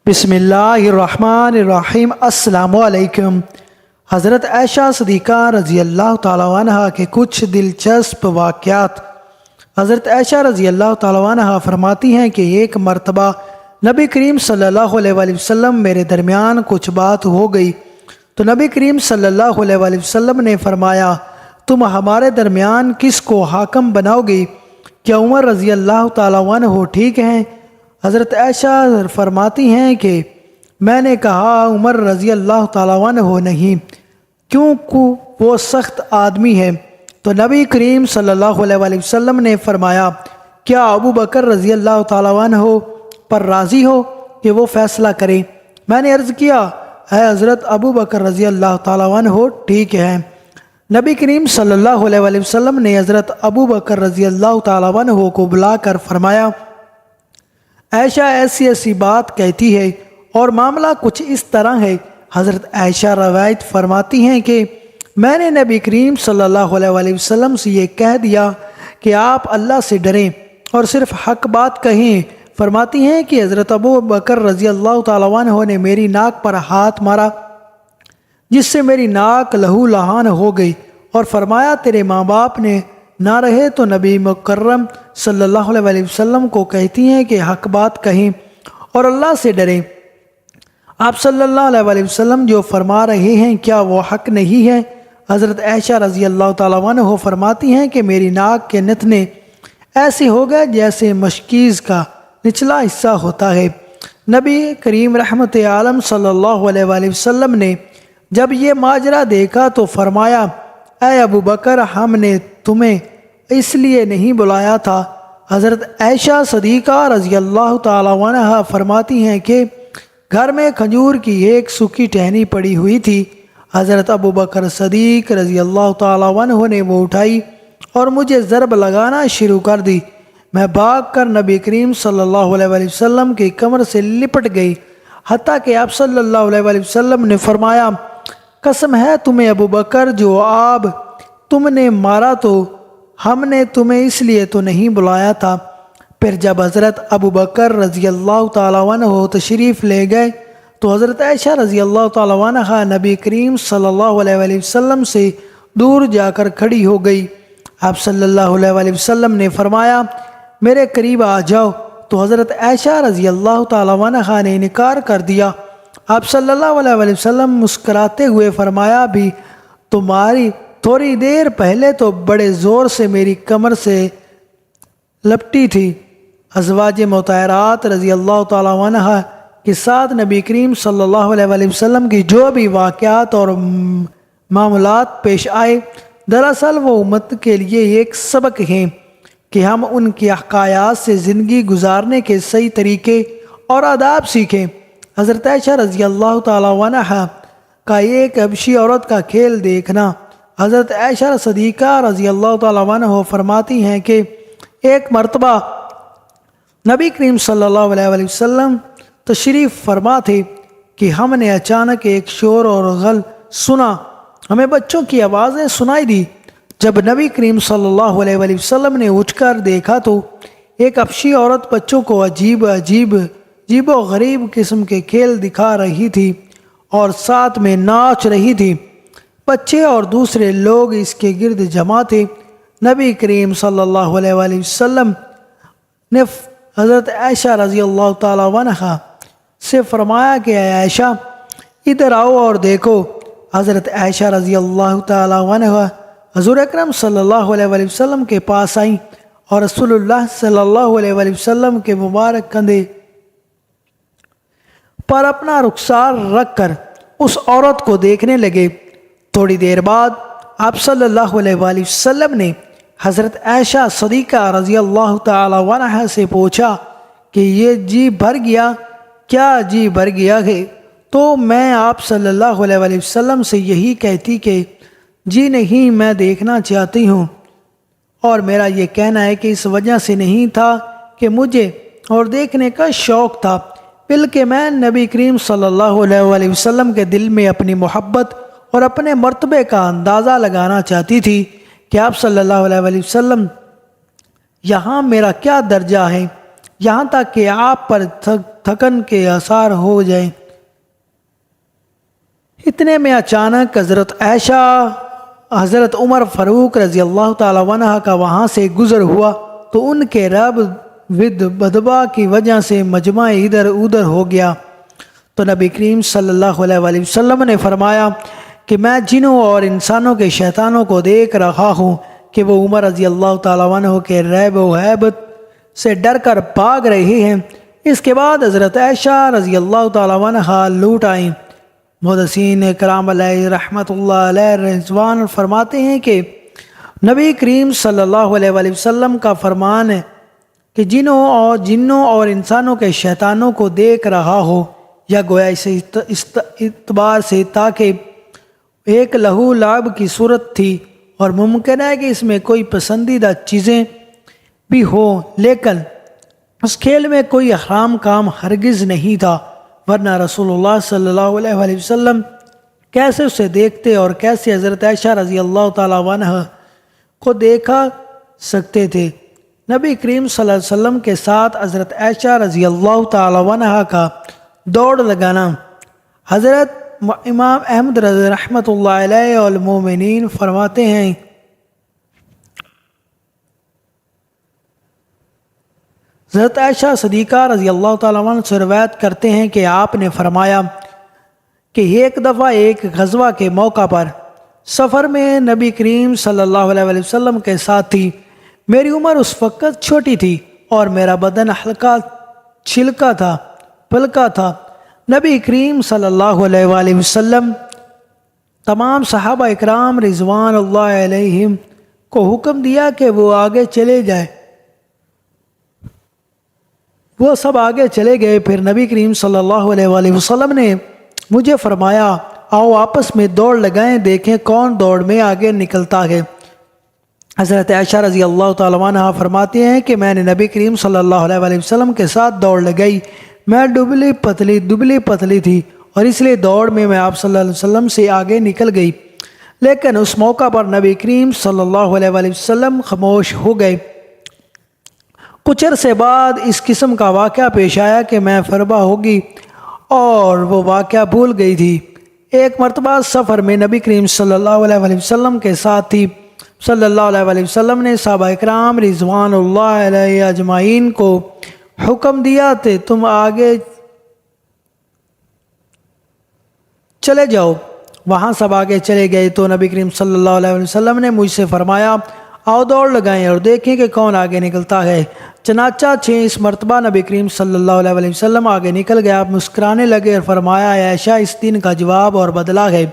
بسم اللہ الرحمن الرحیم۔ السلام علیکم۔ حضرت عائشہ صدیقہ رضی اللہ تعالیٰ عنہ کے کچھ دلچسپ واقعات۔ حضرت عائشہ رضی اللہ تعالیٰ عنہ فرماتی ہیں کہ ایک مرتبہ نبی کریم صلی اللہ علیہ وآلہ وسلم میرے درمیان کچھ بات ہو گئی تو نبی کریم صلی اللہ علیہ وآلہ وسلم نے فرمایا، تم ہمارے درمیان کس کو حاکم بناؤ گی؟ کیا عمر رضی اللہ تعالیٰ عنہ ٹھیک ہیں؟ حضرت عائشہ فرماتی ہیں کہ میں نے کہا عمر رضی اللہ تعالیٰ عنہ نہیں، کیونکہ وہ سخت آدمی ہے۔ تو نبی کریم صلی اللہ علیہ وآلہ وسلم نے فرمایا، کیا ابو بکر رضی اللہ تعالیٰ عنہ پر راضی ہو کہ وہ فیصلہ کرے؟ میں نے عرض کیا، اے حضرت ابو بکر رضی اللہ تعالیٰ عنہ ٹھیک ہے۔ نبی کریم صلی اللہ علیہ وآلہ وسلم نے حضرت ابو بکر رضی اللہ تعالیٰ عنہ کو بلا کر فرمایا، عائشہ ایسی ایسی بات کہتی ہے اور معاملہ کچھ اس طرح ہے۔ حضرت عائشہ روایت فرماتی ہیں کہ میں نے نبی کریم صلی اللہ علیہ وآلہ وسلم سے یہ کہہ دیا کہ آپ اللہ سے ڈریں اور صرف حق بات کہیں۔ فرماتی ہیں کہ حضرت ابو بکر رضی اللہ تعالیٰ عنہ نے میری ناک پر ہاتھ مارا جس سے میری ناک لہو لہان ہو گئی اور فرمایا، تیرے ماں باپ نے نہ رہے تو نبی مکرم صلی اللہ علیہ وآلہ وسلم کو کہتی ہیں کہ حق بات کہیں اور اللہ سے ڈریں۔ آپ صلی اللہ علیہ وآلہ وسلم جو فرما رہے ہیں کیا وہ حق نہیں ہے؟ حضرت عائشہ رضی اللہ تعالیٰ عنہ فرماتی ہیں کہ میری ناک کے نتنے ایسے ہو گئے جیسے مشکیز کا نچلا حصہ ہوتا ہے۔ نبی کریم رحمت عالم صلی اللہ علیہ وآلہ وسلم نے جب یہ ماجرا دیکھا تو فرمایا، اے ابو بکر، ہم نے تمہیں اس لیے نہیں بلایا تھا۔ حضرت عائشہ صدیقہ رضی اللہ تعالیٰ عنہ فرماتی ہیں کہ گھر میں کھجور کی ایک سوکھی ٹہنی پڑی ہوئی تھی۔ حضرت ابو بکر صدیق رضی اللہ تعالیٰ عنہ نے وہ اٹھائی اور مجھے ضرب لگانا شروع کر دی۔ میں بھاگ کر نبی کریم صلی اللہ علیہ وآلہ وسلم کی کمر سے لپٹ گئی، حتیٰ کہ آپ صلی اللہ علیہ وآلہ وسلم نے فرمایا، قسم ہے تمہیں ابو بکر، جو آب تم نے مارا تو ہم نے تمہیں اس لیے تو نہیں بلایا تھا۔ پھر جب حضرت ابو بکر رضی اللہ تعالیٰ عنہ تشریف لے گئے تو حضرت عائشہ رضی اللہ تعالیٰ عنہ نبی کریم صلی اللہ علیہ وآلہ وسلم سے دور جا کر کھڑی ہو گئی۔ آپ صلی اللہ علیہ وآلہ وسلم نے فرمایا، میرے قریب آ جاؤ، تو حضرت عائشہ رضی اللہ تعالیٰ عنہ نے انکار کر دیا۔ آپ صلی اللہ علیہ وآلہ وسلم مسکراتے ہوئے فرمایا، بھی تمہاری تھوڑی دیر پہلے تو بڑے زور سے میری کمر سے لپٹی تھی۔ ازواج مطہرات رضی اللہ تعالیٰ عنہ کے ساتھ نبی کریم صلی اللہ علیہ وآلہ وسلم کی جو بھی واقعات اور معاملات پیش آئے، دراصل وہ امت کے لیے ایک سبق ہیں کہ ہم ان کی حکایات سے زندگی گزارنے کے صحیح طریقے اور آداب سیکھیں۔ حضرت عائشہ رضی اللہ تعالیٰ عنہ کا ایک حبشی عورت کا کھیل دیکھنا۔ حضرت عائشہ صدیقہ رضی اللہ تعالیٰ عنہ فرماتی ہیں کہ ایک مرتبہ نبی کریم صلی اللہ علیہ وآلہ وسلم تشریف فرما تھے کہ ہم نے اچانک ایک شور اور غل سنا، ہمیں بچوں کی آوازیں سنائی دی۔ جب نبی کریم صلی اللہ علیہ وآلہ وسلم نے اٹھ کر دیکھا تو ایک حبشی عورت بچوں کو عجیب و غریب قسم کے کھیل دکھا رہی تھی اور ساتھ میں ناچ رہی تھی۔ بچے اور دوسرے لوگ اس کے گرد جمع تھے۔ نبی کریم صلی اللہ علیہ وآلہ وسلم نے حضرت عائشہ رضی اللہ تعالیٰ عنہ سے فرمایا کہ اے عائشہ، ادھر آؤ اور دیکھو۔ حضرت عائشہ رضی اللہ تعالیٰ عنہ حضور اکرم صلی اللہ علیہ وآلہ وسلم کے پاس آئیں اور رسول اللہ صلی اللہ علیہ وآلہ وسلم کے مبارک کندھے پر اپنا رخسار رکھ کر اس عورت کو دیکھنے لگے۔ تھوڑی دیر بعد آپ صلی اللہ علیہ وآلہ وسلم نے حضرت عائشہ صدیقہ رضی اللہ تعالی عنہ سے پوچھا کہ یہ جی بھر گیا؟ کیا جی بھر گیا ہے؟ تو میں آپ صلی اللہ علیہ وآلہ وسلم سے یہی کہتی کہ جی نہیں، میں دیکھنا چاہتی ہوں، اور میرا یہ کہنا ہے کہ اس وجہ سے نہیں تھا کہ مجھے اور دیکھنے کا شوق تھا، بلکہ میں نبی کریم صلی اللہ علیہ وآلہ وسلم کے دل میں اپنی محبت اور اپنے مرتبے کا اندازہ لگانا چاہتی تھی کہ آپ صلی اللہ علیہ وآلہ وسلم یہاں میرا کیا درجہ ہے۔ یہاں تک کہ آپ پر تھکن کے آثار ہو جائیں۔ اتنے میں اچانک حضرت عائشہ حضرت عمر فاروق رضی اللہ تعالیٰ عنہ کا وہاں سے گزر ہوا تو ان کے رب بدبا کی وجہ سے مجمع ادھر ادھر ہو گیا، تو نبی کریم صلی اللہ علیہ وآلہ وسلم نے فرمایا کہ میں جنوں اور انسانوں کے شیطانوں کو دیکھ رہا ہوں کہ وہ عمر رضی اللہ تعالیٰ عنہ کے ریب و ہیبت سے ڈر کر بھاگ رہے ہیں۔ اس کے بعد حضرت عائشہ رضی اللہ تعالیٰ عنہ لوٹ آئیں۔ محدثین کرام علیہ رحمۃ اللہ علیہ رضوان فرماتے ہیں کہ نبی کریم صلی اللہ علیہ وآلہ وسلم کا فرمان ہے کہ جنوں اور انسانوں کے شیطانوں کو دیکھ رہا ہو، یا گویا اس اعتبار سے تاکہ ایک لہو لعب کی صورت تھی اور ممکن ہے کہ اس میں کوئی پسندیدہ چیزیں بھی ہوں، لیکن اس کھیل میں کوئی حرام کام ہرگز نہیں تھا، ورنہ رسول اللہ صلی اللہ علیہ وآلہ وسلم کیسے اسے دیکھتے اور کیسے حضرت عائشہ رضی اللہ تعالیٰ عنہ کو دیکھا سکتے تھے۔ نبی کریم صلی اللہ علیہ وسلم کے ساتھ حضرت عائشہ رضی اللہ تعالیٰ عنہ کا دوڑ لگانا۔ حضرت امام احمد رضی رحمۃ اللہ علیہ والمومنین فرماتے ہیں حضرت عائشہ صدیقہ رضی اللہ تعالیٰ عنہ سے روایت کرتے ہیں کہ آپ نے فرمایا کہ ایک دفعہ ایک غزوہ کے موقع پر سفر میں نبی کریم صلی اللہ علیہ وآلہ وسلم کے ساتھ تھی۔ میری عمر اس وقت چھوٹی تھی اور میرا بدن ہلکا پھلکا تھا۔ نبی کریم صلی اللہ علیہ وآلہ وسلم تمام صحابہ اکرام رضوان اللہ علیہم کو حکم دیا کہ وہ آگے چلے جائیں۔ وہ سب آگے چلے گئے۔ پھر نبی کریم صلی اللہ علیہ وآلہ وسلم نے مجھے فرمایا آؤ آپس میں دوڑ لگائیں، دیکھیں کون دوڑ میں آگے نکلتا ہے۔ حضرت عائشہ رضی اللہ تعالیٰ عنہ فرماتی ہیں کہ میں نے نبی کریم صلی اللہ علیہ وآلہ وسلم کے ساتھ دوڑ لگائی۔ میں دبلی پتلی تھی اور اس لیے دوڑ میں آپ صلی اللہ علیہ وسلم سے آگے نکل گئی، لیکن اس موقع پر نبی کریم صلی اللہ علیہ وآلہ وسلم خاموش ہو گئے۔ کچھ عرصے بعد اس قسم کا واقعہ پیش آیا کہ میں فربہ ہوگی اور وہ واقعہ بھول گئی تھی۔ ایک مرتبہ سفر میں نبی کریم صلی اللہ علیہ وآلہ وسلم کے ساتھ تھی۔ صلی اللہ علیہ وآلہ وسلم نے صحابہ اکرام رضوان اللہ علیہ اجمعین کو حکم دیا کہ تم آگے چلے جاؤ۔ وہاں سب آگے چلے گئے تو نبی کریم صلی اللہ علیہ وسلم نے مجھ سے فرمایا آؤ دوڑ لگائیں اور دیکھیں کہ کون آگے نکلتا ہے۔ چنانچہ اس مرتبہ نبی کریم صلی اللہ علیہ وسلم آگے نکل گئے۔ آپ مسکرانے لگے اور فرمایا عائشہ اس دن کا جواب اور بدلہ ہے۔